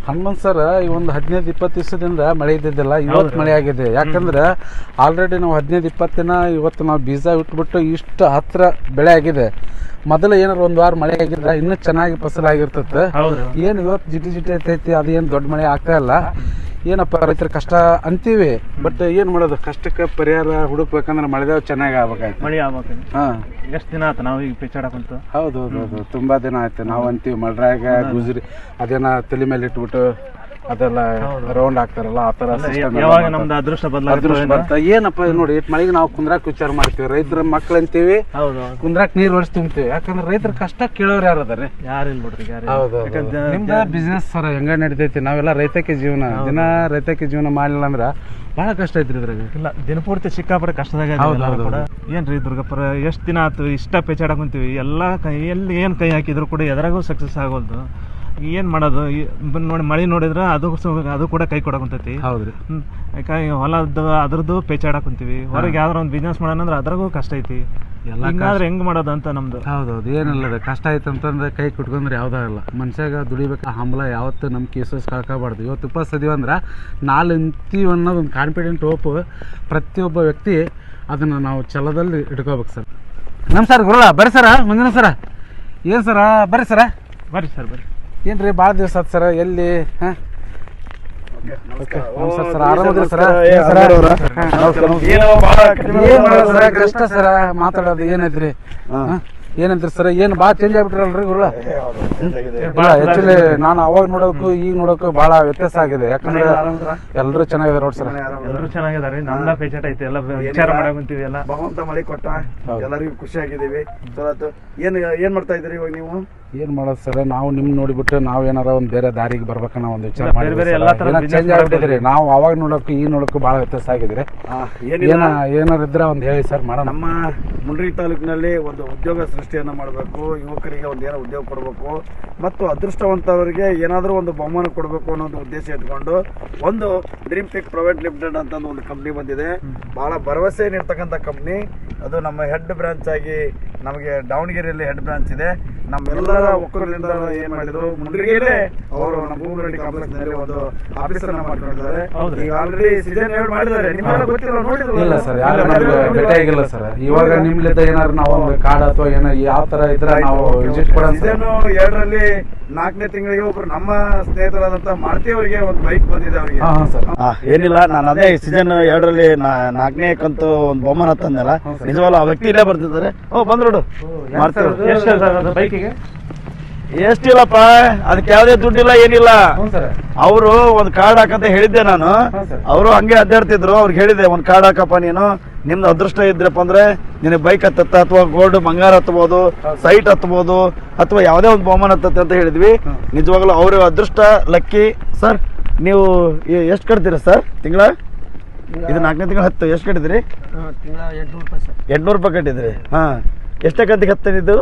Hanumanth sir ಈ ಒಂದು 15-20 ದಿವಸದಿಂದ ಮಳೆ ಇದ್ದಿದ್ದಿಲ್ಲ, ಇವತ್ತು ಮಳೆ ಆಗಿದೆ. ಯಾಕಂದ್ರೆ ಆಲ್ರೆಡಿ ನಾವು 15-20 ದಿನ ಇವತ್ತು ನಾವು ಬೀಜ ಇಟ್ಬಿಟ್ಟು ಇಷ್ಟು ಹತ್ರ ಬೆಳೆ ಆಗಿದೆ. ಮೊದಲು ಏನಾರು ಒಂದು ವಾರ ಮಳೆ ಆಗಿದ್ರೆ ಇನ್ನೂ ಚೆನ್ನಾಗಿ ಫಸಲಾಗಿರ್ತದೆ. ಏನು ಇವತ್ತು ಜಿಟಿ ಐತೈತಿ, ಅದೇನು ದೊಡ್ಡ ಮಳೆ ಆಗ್ತಾ ಇಲ್ಲ. ಏನಪ್ಪ ರೈತರ ಕಷ್ಟ ಅಂತೀವಿ, ಬಟ್ ಏನು ಮಾಡೋದು, ಕಷ್ಟಕ್ಕೆ ಪರಿಹಾರ ಹುಡುಕ್ಬೇಕಂದ್ರೆ ಮಳೆದೇವ್ ಚೆನ್ನಾಗಿ ಆಗ್ಬೇಕಾಯ್ತು. ಮಳೆ ಆಗ್ಬೇಕು. ಹಾಂ, ಎಷ್ಟು ದಿನ ಆಯ್ತು ನಾವು ಈಗ ಪೇಚಾಡಕ್ಕಂತ? ಹೌದು, ತುಂಬಾ ದಿನ ಆಯ್ತು. ನಾವು ಅಂತೀವಿ ಮಳ್ರಾಗ ಗುಜರಿ ಅದೇನ ತಲೆ ಮೇಲೆ ಇಟ್ಬಿಟ್ಟು ಅದೆಲ್ಲ ರೌಂಡ್ ಆಗ್ತಾರಲ್ಲ, ಆ ತರ ನಮ್ದು ಅದೃಷ್ಟ ಬರ್ತಾ ಏನಪ್ಪ ನೋಡಿ, ಮಳೆಗೆ ನಾವು ಕುಂದ್ರಾಕ್ ವಿಚಾರ ಮಾಡ್ತೀವಿ. ರೈತರ ಮಕ್ಳು ಅಂತೀವಿ, ಕುಂದ್ರಾಕ್ ನೀರ್ ಹೊಡಿಸಿ ತುಂಬ್ತೀವಿ. ಯಾಕಂದ್ರೆ ರೈತರ ಕಷ್ಟ ಕೇಳೋರು ಯಾರು ಅದಾರೆ? ಯಾರಿಲ್ಲ ಬಿಡ್ರಿ. ಹೌದು, ನಿಮ್ದ ಬಿಸ್ನೆಸ್ ಸರ್ ಹೆಂಗ ನಡಿತೈತಿ? ನಾವೆಲ್ಲ ರೈತಕ್ಕೆ ಜೀವನ, ದಿನ ರೈತಕ್ಕೆ ಜೀವನ ಮಾಡ್ಲಿಲ್ಲ ಅಂದ್ರ ಬಹಳ ಕಷ್ಟ ಐತ್ರಿ ಇದ್ರಾಗ. ಇಲ್ಲ, ದಿನಪೂರ್ತಿ ಸಿಕ್ಕಾಪಟ್ಟೆ ಕಷ್ಟದಾಗ ಏನ್ರಿ ದುರ್ಗಪ್ಪರ, ಎಷ್ಟು ದಿನ ಆಯ್ತು ಇಷ್ಟ ಪೇಚಾಡಕಂತೀವಿ. ಎಲ್ಲ ಎಲ್ಲಿ ಏನ್ ಕೈ ಹಾಕಿದ್ರು ಕೂಡ ಎದ್ರಾಗೂ ಸಕ್ಸಸ್ ಆಗೋಲ್ದು. ಏನು ಮಾಡೋದು ನೋಡಿ, ಮಳೆ ನೋಡಿದ್ರೆ ಅದು ಕೂಡ ಕೈ ಕೊಡಕಂತೈತಿ. ಹೌದ್ರಿ, ಹೊಲದ್ದು ಅದ್ರದ್ದು ಪೇಚಾಡಕಂತೀವಿ. ಹೊರಗೆ ಯಾವ್ದಾರ ಒಂದು ಬಿಸ್ನೆಸ್ ಮಾಡೋಣ ಅಂದ್ರೆ ಅದ್ರಾಗೂ ಕಷ್ಟ ಐತಿ. ಹಿಂಗಾದ್ರೆ ಹೆಂಗ್ ಮಾಡೋದು ಅಂತ ನಮ್ದು. ಹೌದೌದು, ಏನಿಲ್ಲ ಕಷ್ಟ ಐತೆ ಅಂತಂದ್ರೆ ಕೈ ಕುಟ್ಕೊಂಡ್ರೆ ಯಾವ್ದಾಗಲ್ಲ. ಮನುಷ್ಯಾಗ ದುಡಿಬೇಕು, ಹಂಬಲ ಯಾವತ್ತು ನಮ್ಮ ಕೇಸಸ್ ಕಳ್ಕೊಬಾರ್ದು. ಇವತ್ತು ಉಪಸ್ಥಿತೀವಿ ಅಂದ್ರೆ ನಾಳೆ ನಿಂತೀವಿ ಅನ್ನೋದು ಒಂದು ಕಾನ್ಫಿಡೆಂಟ್ ಹೋಪ್ ಪ್ರತಿಯೊಬ್ಬ ವ್ಯಕ್ತಿ ಅದನ್ನು ನಾವು ಛಲದಲ್ಲಿ ಇಟ್ಕೋಬೇಕು ಸರ್. ನಮಸ್ಕಾರ ಗುರುಳ, ಬರ್ರಿ ಸರ. ಮುಂದಿನ ಸರ ಏನು ಸರ? ಬರ್ರಿ ಸರ. ಬರ್ರಿ ಸರ್, ಬರ್ರಿ. ಏನ್ರಿ ಭಾಳ ದಿವಸ ಆಯ್ತು ಸರ, ಎಲ್ಲಿ? ಹಾಂ, ಸರ್ ಆರಾಮದ್ರಿ ಸರ? ಕಷ್ಟ ಸರ ಮಾತಾಡೋದು ಏನೈತ್ರಿ? ಏನಂತ್ರಿ ಸರ್, ಏನು ಭಾಳ ಚೇಂಜ್ ಆಗ್ಬಿಟ್ರಲ್ರಿ ಗುರುಳ? ಆಕ್ಚುಲಿ ನಾನು ಅವಾಗ ನೋಡೋಕು ಈಗ ನೋಡೋಕು ಭಾಳ ವ್ಯತ್ಯಾಸ ಆಗಿದೆ. ಯಾಕಂದ್ರೆ ಎಲ್ಲರೂ ಚೆನ್ನಾಗಿದ್ದಾರೆ ನೋಡಿ ಸರ್. ಎಲ್ಲರೂ ಚೆನ್ನಾಗಿದ್ದಾರೆ. ನಮ್ದ ಪೇಚಾಟ ಐತಿ, ಎಲ್ಲ ವಿಚಾರ ಮಾಡಕಂತೀವಿ. ಎಲ್ಲ ಭಗವಂತ ಮಳೆ ಕೊಟ್ಟ, ಎಲ್ಲರಿಗೂ ಖುಷಿ ಆಗಿದ್ದೀವಿ. ಏನ್ ಮಾಡ್ತಾ ಇದ್ದೀರಿ ಇವಾಗ ನೀವು? ಏನ್ ಮಾಡೋದು ಸರ್, ನಾವು ನಿಮ್ ನೋಡಿಬಿಟ್ಟು ನಾವ್ ಏನಾರ ಒಂದ್ ಬೇರೆ ದಾರಿಗೆ ಬರ್ಬೇಕನ್ನ ಒಂದು ವಿಚಾರ ಚೇಂಜ್ ಆಗ್ಬಿಟ್ಟಿದ್ರಿ. ನಾವು ಅವಾಗ ನೋಡೋಕು ಈಗ ನೋಡೋಕು ಬಹಳ ವ್ಯತ್ಯಾಸ ಆಗಿದ್ರಿ. ಏನಾರ ಇದ್ರೆ ಒಂದ್ ಹೇಳಿ ಸರ್ ಮಾಡೋಣ. ನಮ್ಮ ಮುಂಡ್ರಿ ತಾಲೂಕಿನಲ್ಲಿ ಒಂದು ಉದ್ಯೋಗ ಸೃಷ್ಟಿಯನ್ನ ಮಾಡಬೇಕು, ಯುವಕರಿಗೆ ಒಂದ್ ಏನೋ ಉದ್ಯೋಗ ಕೊಡಬೇಕು ಮತ್ತು ಅದೃಷ್ಟವಂತವರಿಗೆ ಏನಾದರೂ ಒಂದು ಬಹುಮಾನ ಕೊಡಬೇಕು ಅನ್ನೋ ಒಂದು ಉದ್ದೇಶ ಇಟ್ಕೊಂಡು ಒಂದು ಡ್ರೀಮ್ ಪಿಕ್ ಪ್ರೈವೇಟ್ ಲಿಮಿಟೆಡ್ ಅಂತ ಒಂದು ಕಂಪ್ನಿ ಬಂದಿದೆ. ಬಹಳ ಭರವಸೆ ನೀಡ್ತಕ್ಕಂಥ ಕಂಪ್ನಿ. ಅದು ನಮ್ಮ ಹೆಡ್ ಬ್ರಾಂಚ್ ಆಗಿ ನಮಗೆ ದಾವಣಗೆರೆಯಲ್ಲಿ ಹೆಡ್ ಬ್ರಾಂಚ್ ಇದೆ. ನಮ್ಮೆಲ್ಲರ ಒಕ್ಕೂಟದಿಂದ ಏನ್ ಮಾಡಿದ್ರು, ಮುಂಡ್ರಿಗೆಲ್ಲೇ ಅವರು ನಮ್ಮ ಭೂಮಿ ಕಾಂಪ್ಲೆಕ್ಸ್ ನಲ್ಲಿ ಒಂದು ಆಫೀಸ್ ಅನ್ನ ಮಾಡ್ಕೊಂಡಿದ್ದಾರೆ. ಈಗ ಆಲ್ರೆಡಿ ಸೀಸನ್ ಎರಡು ಮಾಡಿದ್ದಾರೆ. ನಿಮ್ಮೆಲ್ಲ ಗೊತ್ತಿಲ್ಲ, ನೋಡಿದ್ರು? ಇಲ್ಲ ಸರ್, ಯಾರು ಭೇಟಿ ಆಗಿಲ್ಲ ಸರ್. ಇವಾಗ ನಿಮ್ಲಿದ್ದ ಏನಾದ್ರು ನಾವು ಒಂದು ಕಾರ್ಡ್ ಅಥವಾ ಏನೋ ಯಾವ ತರ ಇದ್ರೆ ನಾವು ವಿಸಿಟ್ ಕೊಡೋಣ. ಸೀಸನ್ 2ರಲ್ಲಿ 4ನೇ ತಿಂಗಳಿಗೆ ಒಬ್ರು ನಮ್ಮ ಸ್ನೇಹಿತರಾದಂತ ಮಾರುತಿ ಅವರಿಗೆ ಒಂದು ಬೈಕ್ ಬಂದಿದೆ ಅವರಿಗೆ. ಏನಿಲ್ಲ, ನಾನು ಅದೇ ಸೀಸನ್ 2ರಲ್ಲಿ 4ನೇ ಕಂತು ಒಂದು ಬಹುಮಾನ ತಂದಲ್ಲ, ನಿಜವಾಗ್ಲೂ ಆ ವ್ಯಕ್ತಿ ಇಲ್ಲೇ ಬರ್ತಿದ್ದಾರೆ. ಬಂದ್ರೋಡು ಮಾರುತಿ ಅವರು. ಬೈಕಿಗೆ ಎಷ್ಟಿಲ್ಲಪ್ಪ, ಅದಕ್ಕೆ ಯಾವ್ದೇ ದುಡ್ಡಿಲ್ಲ, ಏನಿಲ್ಲ. ಅವರು ಒಂದ್ ಕಾರ್ಡ್ ಹಾಕಂತ ಹೇಳಿದ್ದೆ ನಾನು. ಅವರು ಹಂಗೆ ಅಡ್ಡಾಡ್ತಿದ್ರು. ಅವ್ರಿಗೆ ಹೇಳಿದೆ, ಒಂದ್ ಕಾರ್ಡ್ ಹಾಕಪ್ಪ ನೀನು, ನಿಮ್ದು ಅದೃಷ್ಟ ಇದ್ರಪ್ಪ ಅಂದ್ರೆ ನಿನಗೆ ಬೈಕ್ ಹತ್ತತ್ತ ಅಥವಾ ಗೋಲ್ಡ್ ಬಂಗಾರ ಹತ್ಬೋದು, ಸೈಟ್ ಹತ್ಬೋದು, ಅಥವಾ ಯಾವುದೇ ಒಂದು ಬಹುಮಾನ ಹತ್ತತ್ತೆ ಅಂತ ಹೇಳಿದ್ವಿ. ನಿಜವಾಗ್ಲೂ ಅವ್ರ ಅದೃಷ್ಟ ಲಕ್ಕಿ. ಸರ್, ನೀವು ಎಷ್ಟು ಕಟ್ತೀರಾ ಸರ್ ತಿಂಗಳ? ಇದು 4ನೇ ತಿಂಗಳ ಹತ್ತು. ಎಷ್ಟು ಕಟ್ಟಿದ್ರಿ? 800 ರೂಪಾಯಿ ಕಟ್ಟಿದ್ರಿ. ಹಾ, ಎಷ್ಟೇ ಕಂತಿಗೆ ಹತ್ತಿದ್ದು?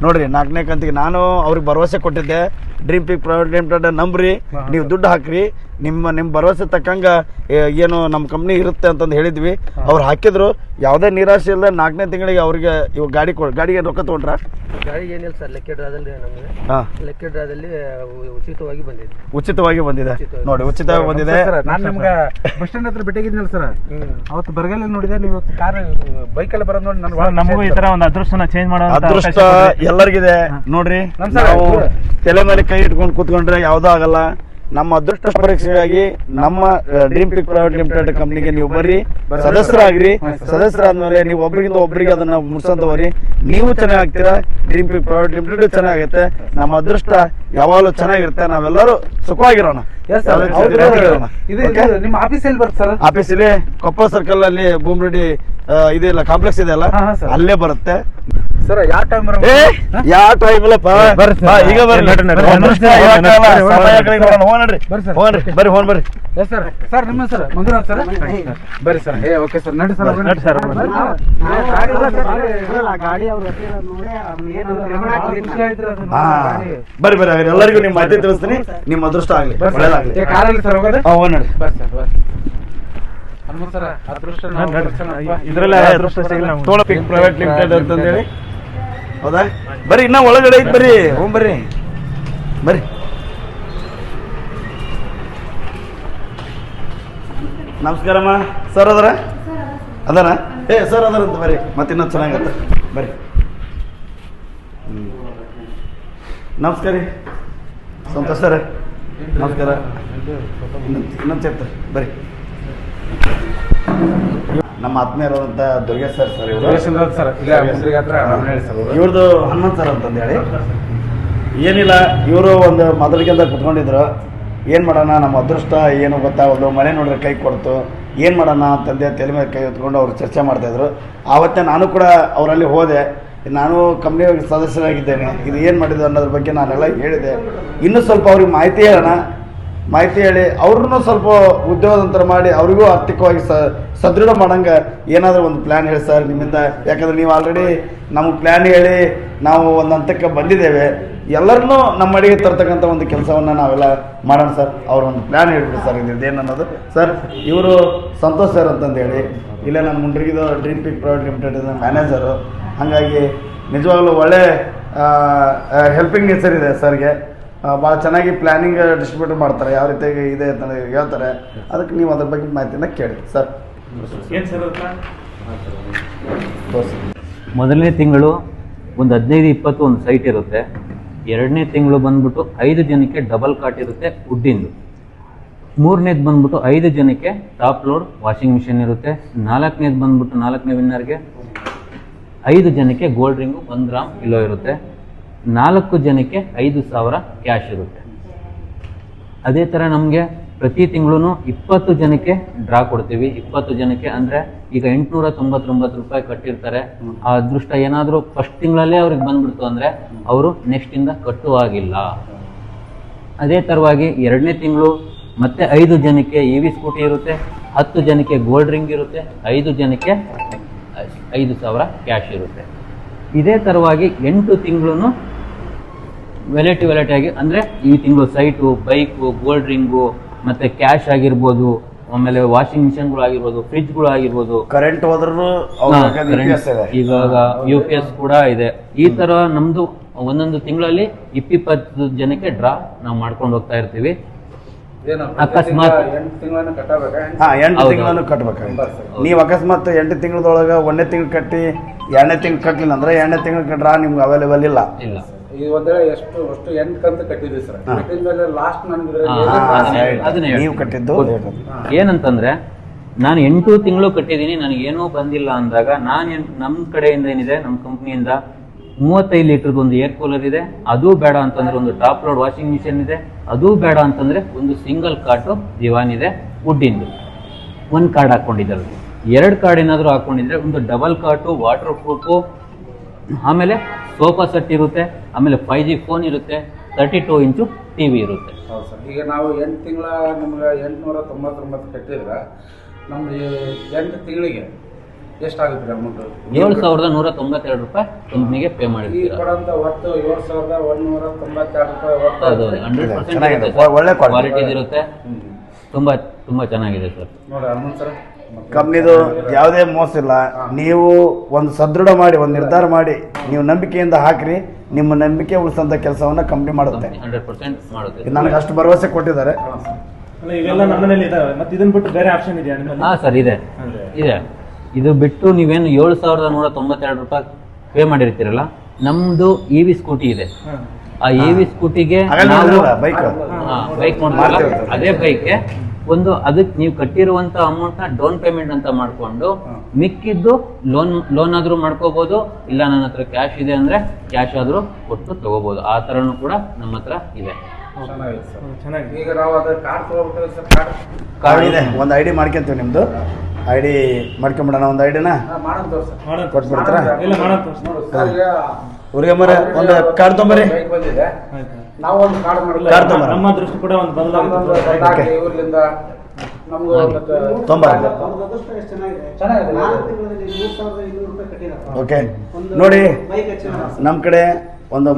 ನೋಡ್ರಿ, 4ನೇ ಕಂತಿಗೆ ನಾನು ಅವ್ರಿಗೆ ಭರವಸೆ ಕೊಟ್ಟಿದ್ದೆ, ಡ್ರೀಮ್ ಪಿಕ್ ಪ್ರೈವೇಟ್ ಲಿಮಿಟೆಡ್ ನಂಬ್ರಿ, ನೀವು ದುಡ್ಡು ಹಾಕ್ರಿ, ನಿಮ್ಮ ಭರವಸೆ ತಕ್ಕಂಗ ಏನು ನಮ್ಮ ಕಂಪ್ನಿ ಇರುತ್ತೆ ಅಂತಂದು ಹೇಳಿದ್ವಿ. ಅವ್ರು ಹಾಕಿದ್ರು. ಯಾವುದೇ ನಿರಾಶೆ ಇಲ್ಲದೆ 4ನೇ ತಿಂಗಳಿಗೆ ಅವ್ರಿಗೆ ಇವಾಗ ಗಾಡಿಗೆ ರೊಕ್ಕ ತಗೊಂಡ್ರ? ಗಾಡಿಗೆ ಏನಿಲ್ಲ ಸರ್, ಲೆಕ್ಕ ಡ್ರಾದಲ್ಲಿ ನಮಗೆ ಲೆಕ್ಕ ಡ್ರಾದಲ್ಲಿ ಉಚಿತವಾಗಿ ಬಂದಿದೆ. ನೋಡಿ, ಉಚಿತವಾಗಿ ಬಂದಿದೆ. ನಾನು ನಿಮ್ಗೆ ಬಸ್ ಸ್ಟ್ಯಾಂಡ್ ಹತ್ರ ಭೇಟಿಯಾಗಿದ್ನಲ್ಲ ಸರ್, ಅವತ್ತು ಬರಗಾಲ ನೋಡಿದೆ, ನೀವು ಕಾರ್ ಬೈಕಲ್ಲಿ ಬರೋದು ನೋಡಿ ನಮಗೂ ಈ ತರ ಒಂದು ಅದೃಷ್ಟನ ಚೇಂಜ್ ಮಾಡೋ ಅದೃಷ್ಟ ಎಲ್ಲರಿಗಿದೆ. ನೋಡ್ರಿ, ನಾವು ತಲೆ ಮೇಲೆ ಕೈ ಇಟ್ಕೊಂಡು ಕೂತ್ಕೊಂಡ್ರೆ ಯಾವುದೂ ಆಗಲ್ಲ. ನಮ್ಮ ಅದೃಷ್ಟ ಪರೀಕ್ಷೆಗಾಗಿ ನಮ್ಮ ಡ್ರೀಮ್ ಪಿಕ್ ಪ್ರೈವೇಟ್ ಲಿಮಿಟೆಡ್ ಕಂಪ್ನಿಗೆ ನೀವು ಬರ್ರಿ, ಸದಸ್ಯರಾಗ್ರಿ. ಸದಸ್ಯರಾದ್ಮೇಲೆ ನೀವು ಒಬ್ಬರಿಗಿಂತ ಒಬ್ಬರಿಗೆ ಅದನ್ನ ಮುಡ್ಸಂತವ್ರಿ. ನೀವು ಚೆನ್ನಾಗ್ತೀರಾ, ಡ್ರೀಮ್ ಪಿಕ್ ಪ್ರೈವೇಟ್ ಲಿಮಿಟೆಡ್ ಚೆನ್ನಾಗೈತೆ. ನಮ್ಮ ಅದೃಷ್ಟ ಯಾವಾಗಲೂ ಚೆನ್ನಾಗಿರುತ್ತೆ. ನಾವೆಲ್ಲರೂ ಸುಖವಾಗಿರೋಣ. ನಿಮ್ಮ ಆಫೀಸ್ ಎಲ್ಲಿ ಬರುತ್ತೆ ಸರ್? ಆಫೀಸ್ ಇಲ್ಲಿ ಕೊಪ್ಪಳ ಸರ್ಕಲ್ ಅಲ್ಲಿ ಭೂಮರೆಡ್ಡಿ ಇದೆಲ್ಲ ಕಾಂಪ್ಲೆಕ್ಸ್ ಇದೆಯಲ್ಲ, ಅಲ್ಲೇ ಬರುತ್ತೆ ಸರ್. ಯಾವ ಟೈಮ್ ಇಲ್ಲಪ್ಪ, ಈಗ ಬರ್ರಿ. ಸರ್ ನಿಮ್ಮ ಸರ್ ಮಂಜುನಾಥ್ ಸರ್, ಬರ್ರಿ ಸರ್. ಓಕೆ ಸರ್, ನಡಿ ಸರ್. ಬರ್ರಿ ಎಲ್ಲರಿಗೂ ನಿಮ್ಮ ಮಾಹಿತಿ ತಿಳಿಸ್ತೀನಿ. ನಿಮ್ಮ ಅದೃಷ್ಟ ಆಗ್ಲಿ, ಒಳ್ಳೆದಾಗ್ಲಿ. ಕಾರಲ್ಲಿ ಸರ್ ಹೋಗೋದು? ನೋಡಿ ಇದ್ರಲ್ಲ ಅದೃಷ್ಟ ಪಿಕ್ ಪ್ರೈವೇಟ್ ಲಿಮಿಟೆಡ್ ಅಂತಂದೇಳಿ. ಹೌದಾ? ಬರ್ರಿ, ಇನ್ನ ಒಳಗಡೆ ಐತ್, ಬರ್ರಿ. ಬರ್ರಿ. ನಮಸ್ಕಾರಮ್ಮ. ಸರ್ ಅದರ ಅದಾರ? ಸರ್ ಅದಾರಂತ ಬರ್ರಿ. ಮತ್ತೆ ಇನ್ನೊಂದು ಚೆನ್ನಾಗತ್ತೆ ಬರ್ರಿ. ನಮಸ್ಕಾರ ರೀ ಸಂತೋಷ್ ಸರ್. ನಮಸ್ಕಾರ. ಇನ್ನೊಂದು ಚೇಪ್ತಾರೆ ಬರ್ರಿ. ನಮ್ಮ ಆತ್ಮೀಯರಾದಂಥ ದುರ್ಗೇಶ್ ಸರ್ ಇವ್ರದ್ದು ಹನುಮಂತ್ ಸರ್ ಅಂತಂದೇಳಿ ಏನಿಲ್ಲ, ಇವರು ಒಂದು ಮೊದಲಿಗೆಂದ ಕುತ್ಕೊಂಡಿದ್ರು. ಏನು ಮಾಡೋಣ, ನಮ್ಮ ಅದೃಷ್ಟ ಏನು ಗೊತ್ತಾಗೋದು, ಮಳೆ ನೋಡಿದ್ರೆ ಕೈ ಕೊಡ್ತು, ಏನು ಮಾಡೋಣ ಅಂತಂದೆ ತಲೆ ಮೇಲೆ ಕೈ ಹೊತ್ಕೊಂಡು ಅವ್ರು ಚರ್ಚೆ ಮಾಡ್ತಾಯಿದ್ರು. ಆವತ್ತೇ ನಾನು ಕೂಡ ಅವರಲ್ಲಿ ಹೋದೆ. ನಾನು ಕಂಪ್ನಿ ಸದಸ್ಯರಾಗಿದ್ದೇನೆ, ಇದು ಏನು ಮಾಡಿದ್ದು ಅನ್ನೋದ್ರ ಬಗ್ಗೆ ನಾನೆಲ್ಲ ಹೇಳಿದೆ. ಇನ್ನೂ ಸ್ವಲ್ಪ ಅವ್ರಿಗೆ ಮಾಹಿತಿ ಹೇಳಿ ಅವ್ರನ್ನೂ ಸ್ವಲ್ಪ ಉದ್ಯೋಗದಂತರ ಮಾಡಿ ಅವ್ರಿಗೂ ಆರ್ಥಿಕವಾಗಿ ಸದೃಢ ಮಾಡಂಗೆ ಏನಾದರೂ ಒಂದು ಪ್ಲ್ಯಾನ್ ಹೇಳಿ ಸರ್ ನಿಮ್ಮಿಂದ. ಯಾಕಂದರೆ ನೀವು ಆಲ್ರೆಡಿ ನಮಗೆ ಪ್ಲ್ಯಾನ್ ಹೇಳಿ ನಾವು ಒಂದು ಹಂತಕ್ಕೆ ಬಂದಿದ್ದೇವೆ. ಎಲ್ಲರನ್ನೂ ನಮ್ಮ ಅಡಿಗೆ ತರ್ತಕ್ಕಂಥ ಒಂದು ಕೆಲಸವನ್ನು ನಾವೆಲ್ಲ ಮಾಡೋಣ ಸರ್. ಅವ್ರು ಒಂದು ಪ್ಲ್ಯಾನ್ ಹೇಳ್ಬಿಡಿ ಸರ್ ಇದೇನು ಅನ್ನೋದು. ಸರ್ ಇವರು ಸಂತೋಷ್ ಸರ್ ಅಂತಂದೇಳಿ ಇಲ್ಲೇ ನಮ್ಮ ಮುಂಡ್ರಿಗಿದು ಡ್ರೀಮ್ ಪಿಕ್ ಪ್ರೈವೇಟ್ ಲಿಮಿಟೆಡ್ ಮ್ಯಾನೇಜರು. ಹಾಗಾಗಿ ನಿಜವಾಗ್ಲೂ ಒಳ್ಳೆ ಹೆಲ್ಪಿಂಗ್ ನೇಚರ್ ಇದೆ ಸರ್ಗೆ. ಭಾಳ ಚೆನ್ನಾಗಿ ಪ್ಲ್ಯಾನಿಂಗ್ ಡಿಸ್ಟ್ರಿಬ್ಯೂಟ್ ಮಾಡ್ತಾರೆ, ಯಾವ ರೀತಿಯಾಗಿ ಇದೆ ಅಂತ ಹೇಳ್ತಾರೆ. ಅದಕ್ಕೆ ನೀವು ಅದ್ರ ಬಗ್ಗೆ ಮಾಹಿತಿನ ಕೇಳಿ ಸರ್. ಮೊದಲನೇ ತಿಂಗಳು ಒಂದು 15-20 ಒಂದು ಸೈಟ್ ಇರುತ್ತೆ. ಎರಡನೇ ತಿಂಗಳು ಬಂದ್ಬಿಟ್ಟು 5 ಜನಕ್ಕೆ ಡಬಲ್ ಕಾಟ್ ಇರುತ್ತೆ ವುಡ್ಡಿಂದು. ಮೂರನೇದು ಬಂದ್ಬಿಟ್ಟು 5 ಜನಕ್ಕೆ ಟಾಪ್ ಲೋಡ್ ವಾಷಿಂಗ್ ಮಿಷಿನ್ ಇರುತ್ತೆ. ನಾಲ್ಕನೇದು ಬಂದ್ಬಿಟ್ಟು 4ನೇ ವಿನ್ನರ್ಗೆ 5 ಜನಕ್ಕೆ ಗೋಲ್ಡ್ ರಿಂಗು 1 ಗ್ರಾಮ್ ಕಿಲೋ ಇರುತ್ತೆ. 4 ಜನಕ್ಕೆ 5,000 ಕ್ಯಾಶ್ ಇರುತ್ತೆ. ಅದೇ ಥರ ನಮಗೆ ಪ್ರತಿ ತಿಂಗಳು 20 ಜನಕ್ಕೆ ಡ್ರಾ ಕೊಡ್ತೀವಿ. 20 ಜನಕ್ಕೆ ಅಂದರೆ ಈಗ 899 ರೂಪಾಯಿ ಕಟ್ಟಿರ್ತಾರೆ. ಆ ಅದೃಷ್ಟ ಏನಾದರೂ ಫಸ್ಟ್ ತಿಂಗಳಲ್ಲೇ ಅವ್ರಿಗೆ ಬಂದ್ಬಿಡ್ತು ಅಂದರೆ ಅವರು ನೆಕ್ಸ್ಟಿಂದ ಕಟ್ಟುವಾಗಿಲ್ಲ. ಅದೇ ಥರವಾಗಿ ಎರಡನೇ ತಿಂಗಳು ಮತ್ತೆ 5 ಜನಕ್ಕೆ EV ಸ್ಕೂಟಿ ಇರುತ್ತೆ, 10 ಜನಕ್ಕೆ ಗೋಲ್ಡ್ ರಿಂಗ್ ಇರುತ್ತೆ, 5 ಜನಕ್ಕೆ 5,000 ಕ್ಯಾಶ್ ಇರುತ್ತೆ. ಇದೇ ಥರವಾಗಿ 8 ತಿಂಗಳು ವೆರೈಟಿ ಆಗಿ ಅಂದರೆ ಈ ತಿಂಗಳು ಸೈಟು, ಬೈಕು, ಗೋಲ್ಡ್ ರಿಂಗು ಮತ್ತು ಕ್ಯಾಶ್ ಆಗಿರ್ಬೋದು, ಆಮೇಲೆ ವಾಷಿಂಗ್ ಮಿಷಿನ್ಗಳು ಆಗಿರ್ಬೋದು, ಫ್ರಿಜ್ಗಳು ಆಗಿರ್ಬೋದು, ಕರೆಂಟ್ ಹೋದ್ರೂ ಇವಾಗ UPS ಕೂಡ ಇದೆ. ಈ ಥರ ನಮ್ಮದು ಒಂದೊಂದು ತಿಂಗಳಲ್ಲಿ 20 ಜನಕ್ಕೆ ಡ್ರಾ ನಾವು ಮಾಡ್ಕೊಂಡು ಹೋಗ್ತಾ ಇರ್ತೀವಿ. ಅಕಸ್ಮಾತ್ 8 ತಿಂಗಳನ್ನು ಕಟ್ಬೇಕು. ನೀವು ಅಕಸ್ಮಾತ್ 8 ತಿಂಗಳದೊಳಗೆ 1ನೇ ತಿಂಗಳು ಕಟ್ಟಿ 2ನೇ ತಿಂಗಳು ಕಟ್ಟಲಿಲ್ಲ ಅಂದ್ರೆ 2ನೇ ತಿಂಗಳು ಡ್ರಾ ನಿಮ್ಗೆ ಅವೈಲೇಬಲ್ ಇಲ್ಲ. ಈ ಒಂದೇ ಎಷ್ಟು 8 ಕಂತು ಕಟ್ಟಿದ್ವಿ ಸರ್. ಕಟ್ಟಿದ್ಮೇಲೆ ಲಾಸ್ಟ್ ಅದನ್ನೇ ನೀವು ಕಟ್ಟಿದ್ದು ಏನಂತಂದ್ರೆ ನಾನು 8 ತಿಂಗಳು ಕಟ್ಟಿದ್ದೀನಿ, ನನಗೇನೂ ಬಂದಿಲ್ಲ ಅಂದಾಗ ನಮ್ಮ ಕಡೆಯಿಂದ ಏನಿದೆ, ನಮ್ಮ ಕಂಪ್ನಿಯಿಂದ 35 ಲೀಟರ್ದು ಒಂದು ಏರ್ ಕೂಲರ್ ಇದೆ, ಅದೂ ಬೇಡ ಅಂತಂದ್ರೆ ಒಂದು ಟಾಪ್ ಲೋಡ್ ವಾಷಿಂಗ್ ಮಿಷಿನ್ ಇದೆ, ಅದೂ ಬೇಡ ಅಂತಂದ್ರೆ ಒಂದು ಸಿಂಗಲ್ ಕಾಟು ದಿವಾನ್ ಇದೆ ವುಡ್ಡಿಂದು. 1 ಕಾರ್ಡ್ ಹಾಕೊಂಡಿದ್ದಾರೆ. 2 ಕಾರ್ಡ್ ಏನಾದರೂ ಹಾಕೊಂಡಿದ್ರೆ ಒಂದು ಡಬಲ್ ಕಾಟು ವಾಟರ್ ಪ್ರೂಫು, ಆಮೇಲೆ ಸೋಫಾ ಸೆಟ್ ಇರುತ್ತೆ, ಆಮೇಲೆ 5G ಫೋನ್ ಇರುತ್ತೆ, 32 ಇಂಚು TV ಇರುತ್ತೆ. ಹೌದು ಸರ್. ಈಗ ನಾವು 8 ತಿಂಗಳ ನಿಮ್ಗೆ 899 ಕಟ್ಟಿದ್ರೆ ನಮ್ದು 8 ತಿಂಗಳಿಗೆ ಎಷ್ಟಾಗುತ್ತೆ ಅಮೌಂಟ್? 7,192 ರೂಪಾಯಿ ಕಂಪ್ನಿಗೆ ಪೇ ಮಾಡಿರ್ತೀರ. ಒಟ್ಟು 7,192 ರೂಪಾಯಿ. 100% ಒಳ್ಳೆ ಕ್ವಾಲಿಟಿ ಇರುತ್ತೆ. ತುಂಬಾ ಚೆನ್ನಾಗಿದೆ ಸರ್. ನೋಡಿ ಹನುಮಂತ್ ಸರ್, ಕಂಪ್ನಿದು ಯಾವುದೇ ಮೋಸ ಇಲ್ಲ. ನೀವು ಒಂದು ಸದೃಢ ಮಾಡಿ, ಒಂದು ನಿರ್ಧಾರ ಮಾಡಿ, ನೀವು ನಂಬಿಕೆಯಿಂದ ಹಾಕ್ರಿ. ನಿಮ್ಮ ನಂಬಿಕೆ ಉಳಿಸಂತ ಕೆಲಸವನ್ನ ಕಂಪ್ನಿ ಮಾಡುತ್ತೆ. 100% ಮಾಡುತ್ತೆ. ನನಗೆ ಅಷ್ಟು ಭರವಸೆ ಕೊಟ್ಟಿದ್ದಾರೆ. ಇವೆಲ್ಲ ನಮ್ಮನೇಲಿ ಇದಾವೆ. ಮತ್ತೆ ಇದನ್ನ ಬಿಟ್ಟು ಬೇರೆ ಆಪ್ಷನ್ ಇದೆಯಾ ನಿಮ್ಮಲ್ಲಿ? ಸರ್ ಇದೆ. ಇದು ಬಿಟ್ಟು ನೀವೇನು 7,192 ರೂಪಾಯಿ ಪೇ ಮಾಡಿರ್ತೀರಲ್ಲ, ನಮ್ದು EV ಸ್ಕೂಟಿ ಇದೆ. ಆ EV ಸ್ಕೂಟಿಗೆ ಬೈಕ್ ನೋಡ್ತೀರಲ್ಲ, ಅದೇ ಬೈಕ್ಗೆ ಒಂದು ಅದಕ್ಕೆ ನೀವು ಕಟ್ಟಿರುವಂತ ಅಮೌಂಟ್ ನ ಡೌನ್ ಪೇಮೆಂಟ್ ಅಂತ ಮಾಡ್ಕೊಂಡು ಮಿಕ್ಕಿದ್ದು ಲೋನ್ ಆದ್ರೂ ಮಾಡ್ಕೋಬಹುದು, ಇಲ್ಲ ನನ್ನ ಹತ್ರ ಕ್ಯಾಶ್ ಇದೆ ಅಂದ್ರೆ ಕ್ಯಾಶ್ ಆದ್ರೂ ಕೊಟ್ಟು ತಗೋಬಹುದು. ಆ ತರನು ಕೂಡ ನಮ್ಮ ಹತ್ರ ಇದೆ. ಈಗ ನಾವು ಅದ ಕಾರ್ಡ್ ತಗೋಬೇಕು ಸರ್. ಕಾರ್ಡ್ ಇದೆ, ಒಂದು ID ಮಾಡ್ಕೊಂತೀವಿ. ನಿಮ್ದು ID ಮಾಡ್ಕೊಂಬಿಡೋಣ. ಒಂದು ಐಡಿನ ಕೊಟ್ಬಿಡ್ತೀರಾ? ಊರಿಗೆ ಮರ ಒಂದು ಕಾರ್ಡ್ ತೊಂಬರಿ. ನಾವು ಒಂದು ಕಾರ್ಡ್ ತೊಂಬರ. ನಮ್ಮ ದೃಷ್ಟಿ ಕೂಡ ಒಂದು ಬದಲಾಗುತ್ತೆ. ಇವ್ರಿಂದ ಓಕೆ ನೋಡಿ, ನಮ್ಮ ಕಡೆ ಒಂದು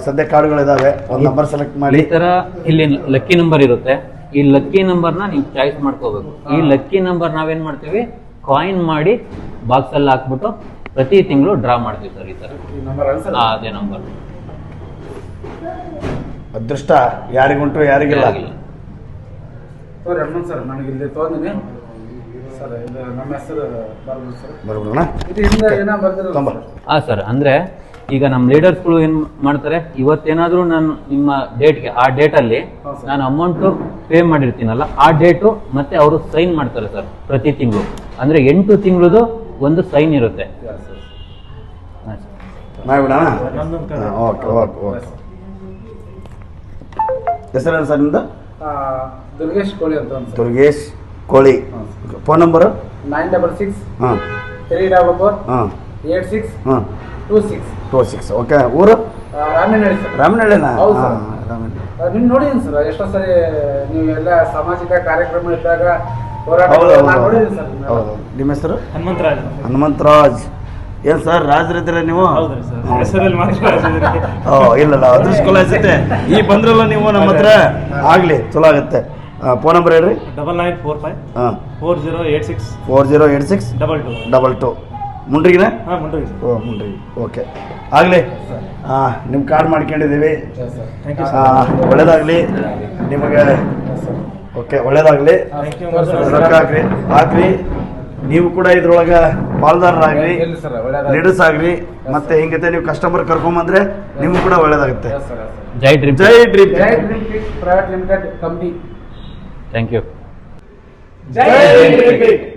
ಸದ್ಯ ಕಾರ್ಡ್ಗಳಿದಾವೆ. ಒಂದು ನಂಬರ್ ಸೆಲೆಕ್ಟ್ ಮಾಡಿ. ಈ ತರ ಇಲ್ಲಿ ಲಕ್ಕಿ ನಂಬರ್ ಇರುತ್ತೆ. ಈ ಲಕ್ಕಿ ನಂಬರ್ನ ನೀವು ಚಾಯ್ಸ್ ಮಾಡ್ಕೋಬೇಕು. ಈ ಲಕ್ಕಿ ನಂಬರ್ ನಾವೇನ್ ಮಾಡ್ತೀವಿ, ಕಾಯಿನ್ ಮಾಡಿ ಬಾಕ್ಸ್ ಅಲ್ಲಿ ಹಾಕ್ಬಿಟ್ಟು ಪ್ರತಿ ತಿಂಗಳು ಡ್ರಾ ಮಾಡ್ತೀವಿ ಸರ್. ಈ ತರ ಅದೇ ನಂಬರ್. ಅದೃಷ್ಟ ಯಾರಿಗುಂಟು ಯಾರಿಗಿಲ್ಲ. ಸರ್ ನನಗೆ ಇಲ್ಲಿ ತೊಗೊಂಡಿನಿ ಸರ್ ಇದು ನಮ್ಮ ಹೆಸರು ಬರ್ಬೋದು ಸರ್. ಬರ್ಬೋಣ ಇದು ಹಿಂದೆ ಏನೋ ಬರ್ದಿರಲ್ಲ ತೊಂಬ ಸರ್. ಹಾಂ ಸರ್, ಅಂದರೆ ಈಗ ನಮ್ಮ ಲೀಡರ್ಸ್ಗಳು ಏನು ಮಾಡ್ತಾರೆ, ಇವತ್ತೇನಾದರೂ ನಾನು ನಿಮ್ಮ ಡೇಟ್ಗೆ ಆ ಡೇಟಲ್ಲಿ ನಾನು ಅಮೌಂಟು ಪೇ ಮಾಡಿರ್ತೀನಲ್ಲ ಆ ಡೇಟು ಮತ್ತೆ ಅವರು ಸೈನ್ ಮಾಡ್ತಾರೆ ಸರ್ ಪ್ರತಿ ತಿಂಗಳು. ಅಂದರೆ 8 ತಿಂಗಳದು ಒಂದು ಸೈನ್ ಇರುತ್ತೆ. ಹಾಂ ಸರ್. ಮಾಡಿಬಿಡೋಣ. ನಮ್ದೊಂದು ಕಡೆ. Okay okay okay. ಹೆಸರೇನು ಸರ್ ನಿಮ್ದು? ದುರ್ಗೇಶ್ ಕೋಳಿ ಅಂತ ಒಂದು ಸರ್. ದುರ್ಗೇಶ್ ಕೋಳಿ. Phone number? 966 ಹಾಂ 344 ಹಾಂ 86 ಹಾಂ 26. 26. ಓಕೆ. ಊರು? ರಾಮನಹಳ್ಳಿ ಸರ್. ರಾಮನಹಳ್ಳಿನಾ? ಹೌದು ಸರ್. ಹಾಂ ರಾಮನಹಳ್ಳಿ. ನಿಮ್ ನೋಡಿದೀನಿ ಸರ್ ಎಷ್ಟೋ ಸರಿ ನೀವು ಎಲ್ಲ ಸಾಮಾಜಿಕ ಕಾರ್ಯಕ್ರಮ ಇದ್ದಾಗ ಹೋರಾಟ ಹೌದು ನಾನು ಹೌದು ನೋಡಿದ್ದೀನಿ ಸರ್ ನಿಮ್ಮನ್ನ. ಹೌದು. ನಿಮ್ಮ ಹೆಸರು? ಹನುಮಂತರಾಜ್. ಹನುಮಂತರಾಜ್. ಏನು ಸರ್ ರಾಜರಿದ್ದೀರ ನೀವು? ಹೌದ್ರಿ ಸರ್, ಹೆಸರಲ್ಲಿ ಮಾತ್ರ ರಾಜರಿದ್ದೀರಿ. ಇಲ್ಲಲ್ಲ ಅದೃಷ್ಟಕಲ ಅನ್ಸುತ್ತೆ. ಈ ಬಂದ್ರಲ್ಲ ನೀವು ನಮ್ಮ ಹತ್ರ, ಆಗಲಿ ಚಲೋ ಆಗುತ್ತೆ. ಫೋನ್ ನಂಬರ್ ಹೇಳ್ರಿ. 9945 ಹಾಂ 4086 4086 22. ಮುಂಡ್ರಿಗಿನ? ಹಾಂ ಮುಂಡ್ರಿ. ಓ ಮುಂಡ್ರಿ. ಓಕೆ ಆಗಲಿ. ನಿಮ್ಮ ಕಾರ್ಡ್ ಮಾಡ್ಕೊಂಡಿದ್ದೀವಿ. Yes, sir. Thank you sir. ಒಳ್ಳೇದಾಗಲಿ ನಿಮಗೆ. ಓಕೆ ಒಳ್ಳೇದಾಗಲಿ. Thank you. ರೊಕ್ಕ ಹಾಕ್ರಿ. ನೀವು ಕೂಡ ಇದ್ರೊಳಗೆ ಪಾಲ್ದಾರರಾಗ್ರಿ, ಎಲ್ಲಿ ಸರ್ ಒಳ್ಳೆದಾಗ್ಲಿ. ಲೀಡರ್ಸ್ ಆಗ್ರಿ. ಮತ್ತೆ ಹಿಂಗತೆ ನೀವು ಕಸ್ಟಮರ್ ಕರ್ಕೊಂಬಂದ್ರೆ ನಿಮ್ಗೆ ಕೂಡ ಒಳ್ಳೇದಾಗುತ್ತೆ. Yes, sir, yes, sir. Jai Dream. Jai Dream. Jai Dream Kids Private Limited company. Thank you. Jai Dream kids.